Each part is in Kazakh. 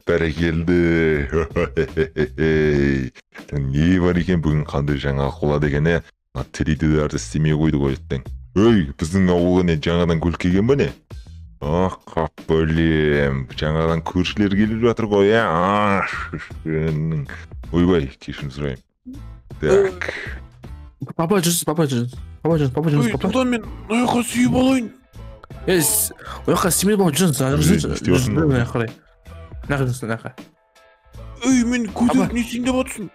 Бәрекелді. Не бар екен бүгін қандай жаңалық болады екен е? Теледидарды істемей қойды ғой ертең. Өй, біздің ауылға не жаңадан көлік келген бе не? Қап бөлем, жаңадан көршілер келіп жатыр ғой, ойбай, кешірім сұрайым. Так. Папа жүрсіз. Ой, тұлдан мен аяққа сүйіп алайын. Ояққа істемейді бала жүрсіз. Ой, мен көйлек несін деп атсын.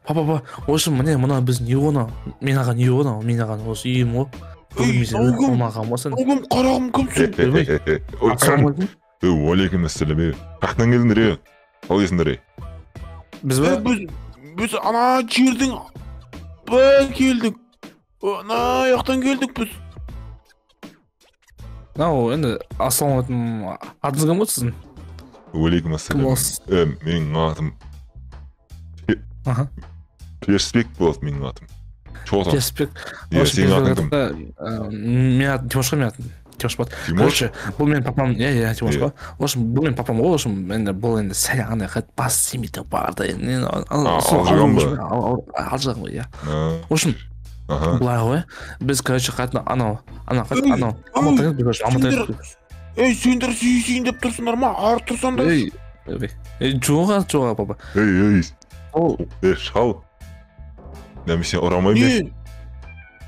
Папа, осы мына біз не оны? Мен аған не оны? Мен аған осы үйім ғой. Оғым қарағым көмсін. Уалейкум ассалам. Қақтан келдіңдер? Ал есіңдер? Біз ана жердің келдік. Ана аяқтан келдік біз. Енді ассалаумалейкум. Атыңыз кім ғой сіздің? Уалейкум ассалам. Менің атым Перспек болады менің атым. Перспек. Сенің атың кім? Мен атым Тимош қой, мен атым Тимош болады. Короче, бұл менің папам, Тимош қой. Бұл менің папам ғой, енді бұл енді сәл андай бас семейді барды. Алжыған ба? Алжыған ғой, Ошын, бұлай ғой, біз, короче, анау. Сендер сүйісейін деп тұрсыңдар ма? Арып тұрсаңдар? Жоға, папа. Шал. Мен сен ұрамай ме?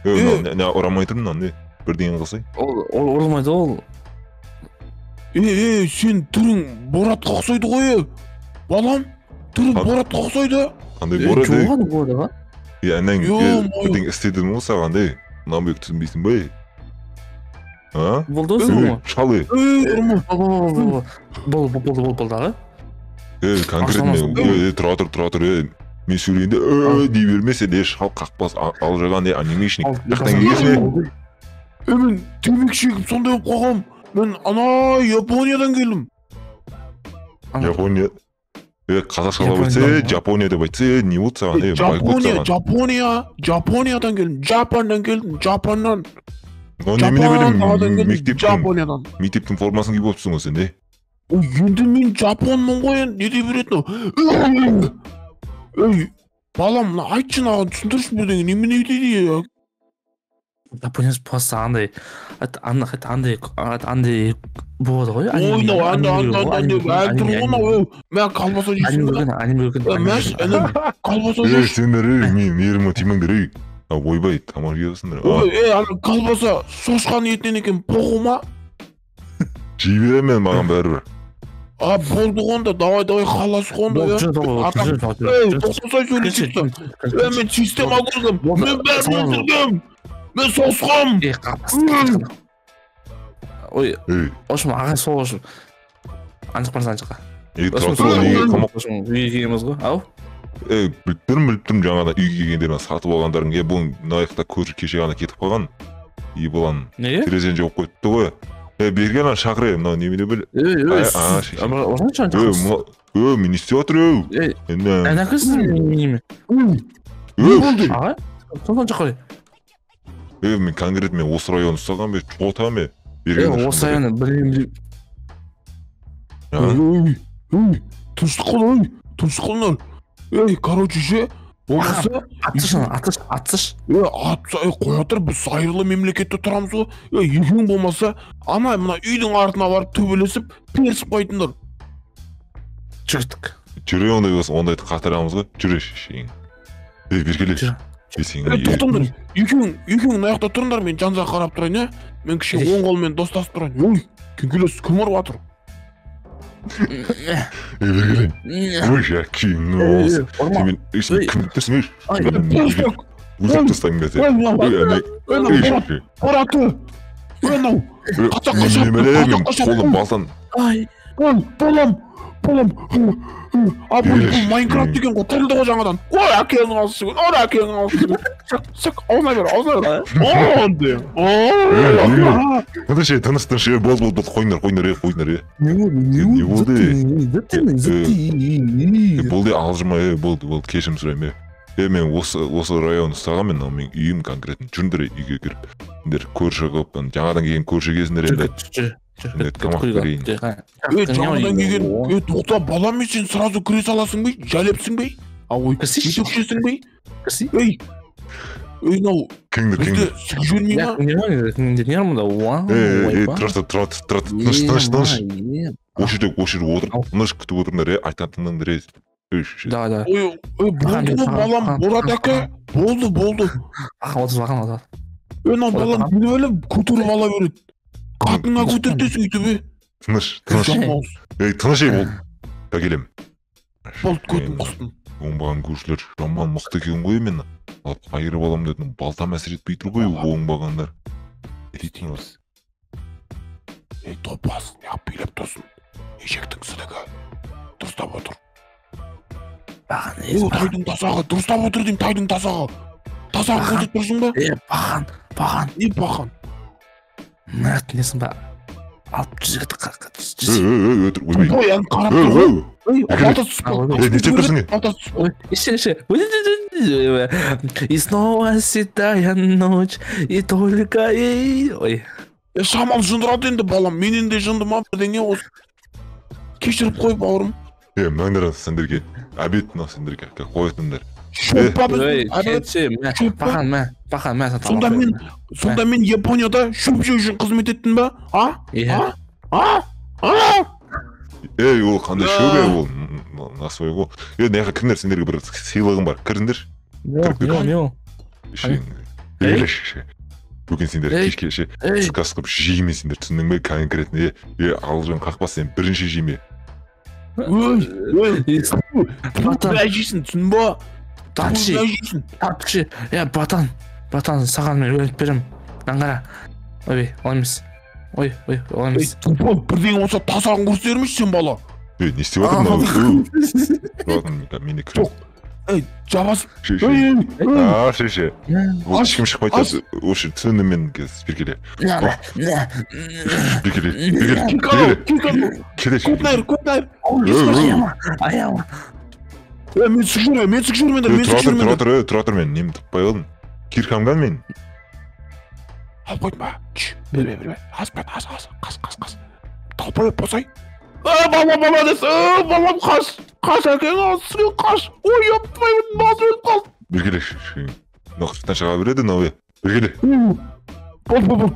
Не ұрамай тұрмын, не? Бірден қылсай? Ол ұрмайды ол. Сен түрің Боратқа ұқсайды ғой, балам. Түрің Боратқа ұқсайды. Қандай Борат, Жоға Боратқа? Әнен бірден істедім ол саған, Нан бек түсінбейсің бай. Болды осы ма? Шалы. Болды аға? Конкретно, тұра-тұр, мен сөйлегенде дей бермесе де шал қақпас алжыған анимейшник. Жақтан келгесіне? Мен темек шегіп сондай болып қоғам. Мен ана Япониядан келдім. Япония? Қазақша лап айтса, Жапония деп айтса, не болды саған? Жапониядан келдім. Жапоннан. Немене білем, мектептің формасын киіп өпсің ғой сен, Енді мен Жапонмын ғой, не де беретін? Балам, айтшы наған түсіндірші бірдеңе, немене дейді? Жапонияс просто андай болады ғой. Мен қалбаса дейсің ба? Мәш, қалбаса дейсің. Сендер, мен еріме тимеңдер, ойбай, тамақ жейсіңдер. Қалбаса шошқан етінен екен боғу ма? Жей берем мен маған бәрібір. Болды ғонда, давай қаласы ғонда. Тоқсай сөйлесіпті. Мен система көргім. Мен бәрін өздіргім. Мен соғысқым. Ой, ошым ағай сол ошым. Анжық барсын анжыққа. Үйге келгеніміз ғой, ау? Біліп тұрмын жаңада үйге келгендерін сатып алғандарын. Бұл наяқта көрші кеше ғана кетіп қалған. Бұлан терезен жауып қойыпты ғой. Берген ан шақырай, мынау немене біл? Мен істеп отыр, Әнәкісіз неме? Ағай? Сондан шақырай? Мен конкрет мен осы район ұстаған бе, жота ме? Осы районы білем. Тұншық қолынар. Короче ше, болмаса... Атсыш. Қоятыр, біз сайырлы мемлекетті тұрамыз ғой. Екең болмаса, ана мына үйдің артына барып төбелесіп, персіп қайтындар. Жүрдік. Жүре ондай болсын, ондайды қатырамыз ғой. Жүре шешейін. Бергеле. Тоқтыңдар, екең наяқта тұрындар, мен жан-жақ қарап тұрайын, мен кіші оң қолмен достасып тұрайын. Кеңкелес, кім ұрып атыр? Бергеле. Ой, жәкең, олсын. Сен кім тұрсың, өзіп тұстайын бәзе. Бораты! Қолым балтан. Болам. Бұл Майнкрафт деген ғой, тірілді ғой жаңадан. Ой, әкеңнің алсын. Сәк, аузына бер. Тыныш, бол, қойындар. Не болды? Болды, алжымай, болды, кешім сұрайым. Мен осы район ұстаған, мен үйім конкретно жүріндір үйге кіріп. Көрші қылып, жаңадан келген көрші кезіндер енді. тамақ берейін. Жаңадан келген. Тоқта, балам мен сен сразу кіре саласың бей? Жайлепсің бей? Ой, жетекшесің бей? Кірсей? Мынау бізді сік жөнмей ма? Не армында? Тұрады, тыныш. Осы жерде отыр, тыныш күтіп отырыңдар, айтқан тыңдаңдар. Да. Болды балам, Мұрат әке. Болды. Баған. Мынау балам күні өліп көтеріп ала береді. Қатыңа көтертесің үйтіп. Тыныш. Тыныш бол. Әкелем. Болды көтін құстың. Оңбаған көршілер жаман мықты екен ғой мен. Алып қайырып алам дедім. Балтам әсер етпей тұр ғой оңбағандар. Ететіңіз. Топас, неғып билеп тұрсын. Ешектің сілігі. Дұрыстап отыр. Тайдың тасағы, дұрыстап отыр дейм, тайдың тасағы. Тасағы көтет тұрсың ба? Баған. Не баған? Мұрат несің ба? Алып жүзікті Өтір, ойбай. Ой, ән қарап тұр ғой. Балта түсіп қол. Не істеп тұрсың? Балта түсіп қол. Еще. И снова седая ночь, и только ей... Ой. Шамал жындырады енді балам, менен де жынды ма бірдеңе осы. Кешіріп қой бауырым. Маңдар сендерге, обед на сендерге, қоятындар. Шоппа біз, Баған. Сонда мен Японияда шөп жеу үшін қызмет еттің ба? Ол қандай шөбе ол? Насой ғой. Неға кіріңдер, сендерге бір сыйлығым бар. Кіріңдер. Бүгін сендер кешке сказ қып жейме сендер, түсіндің бе? Конкретно, алжан қақпас сен бірінші жейме. Жейсін, түсін ба? Татши. Батан, саған мен өліп берем. Аңғара. Ой, оламыз. Бірдеңе болса тасағын көрстермеш сен бала. Не істеп отырмын? Мені кіріп. Жабасып. Ше. Ол ешкім шықпайды. Осы түсінді мен спиркеле. Көтнайыр. Аяма. Мен сік жүрмендер. Тұра тұр мен, немді тұппай қалдым. Киркамған мен. Ал қойдма. Білме. Қас. Талпай босай. Бала дес. Балам қаш. Қаш әкең асымен қаш. Ой, аппаймын, басы өліп қалды. Бергеле. Нақыштан шыға береді, науе. Бергеле. Бол.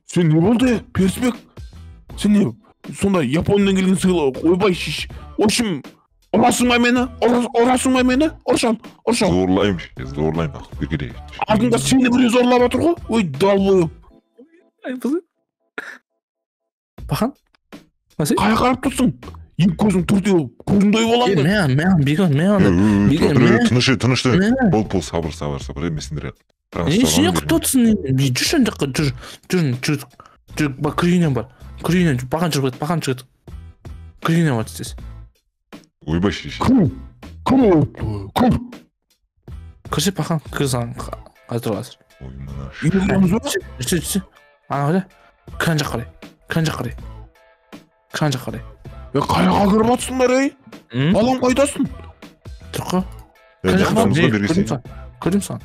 Сен не болды, Персбек? Сен не? Сонда Япониядан келген сыйлы. Ойбай шиш. Общем, ұрасың ба мені? Ұршал. Зорлайым. Бергеле. Артында сені біреу зорлап отыр ғой? Ой, дал бойып. Баған? Қай қарап тұрсың? Еп көзің түртеу, көзің дойып оламды. Мен бигон. Тынышты. Бол, сабыр. Емесіндер. Сен құттотсын. Жүршін жаққа, жүр. Күрейінен бар. Баған жүргет. Күрейінен бар істес. Ойбай шеш. Кім? Кірсе баған, кірсің қазір. Ой, мына Жүрсе. Ана қойда. Кран жақ қарай. Қайға кіріп атсыңдар, балам қайдасың? Тұрқы. Көрдім сан.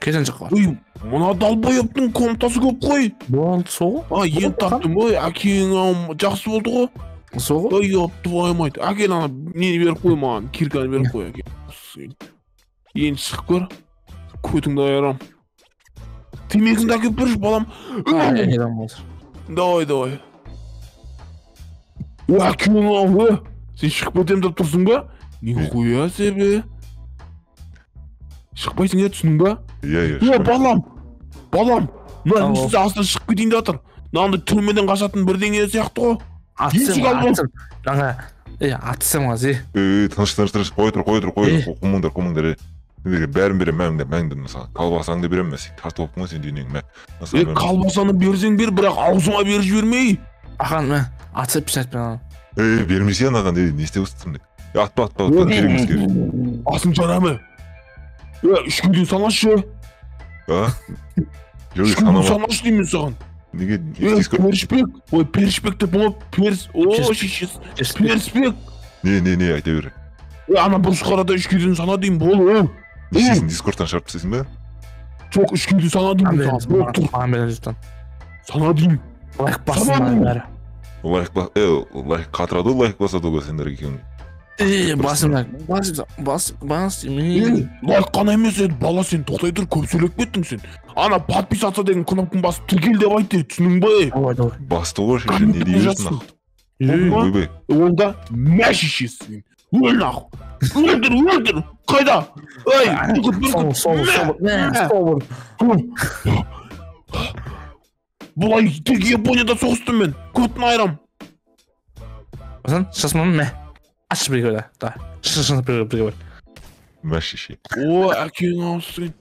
Кезен жақ бар. Ой, мұна далбайыптың комнатасы көп қой. Болды, соғы? Ен таптым, әкең жақсы болды ғой. Соғы? Ой, тваймайды. Әкел ана нені беріп қой маған, кирканы беріп қой әке. Ен шығып көр. Көтіңді айарам. Темекіңді әкеп біріш, балам. Давай. Әкең ау, сен шығып өтем деп тұрсың ба? Не қоя себе? Шықпайсың түсінің ба? Балам. Мына несі астан шығып кетейін де атыр. Нағынды түрмеден қашатын бірдеңе сияқты ғой. Атысым ғаз, Тыныш. Қой тұр. Құмыңдар. Бәрін берем, мәңді. Қалбасаңды берем, тартып опың ғой сен дейінең. Қалбасаны берсең бер, бірақ аузыңа беріп жібермей. Ақан, атысып пішәтпен. Бермесе анаған, не істеп ұстым. Атпа. Асың жарамы. Үшкеден санашы. Үшкеден санашы деймін саған. Неге? Першбек деп болып, Персбек. Не, айта бер. Ана бұрыш қарада үшкеден сана деймін, бол. Не істейсің, дискордтан шарп тесің бе? Жоқ, үшкеден сана деймін саған. Сана деймін. Лайк басыңдар бәрі. Лайк қатырады, лайк басады ғой сендер екеуің. Басыңдар, бас, мен. Лайк қана емес еді, бала сен тоқтай тұр, көп сөйлеп кеттің сен. Ана подписаться деген кнопканы басып тіркел деп айтты, түсінің бе? Давай. Басты ғой шеше, не дейсің ақ? Ойбай. Онда мәш ішесің. Өл наху. Өлдір. Қайда? Ай, Сол. Бұлай тек Японияда соғыстым мен. Көтін айрам. Басын, шасымын мә. Açı bir göre. Daha. Şişini bir göre. Мәш шеше. О, әкең ауысың.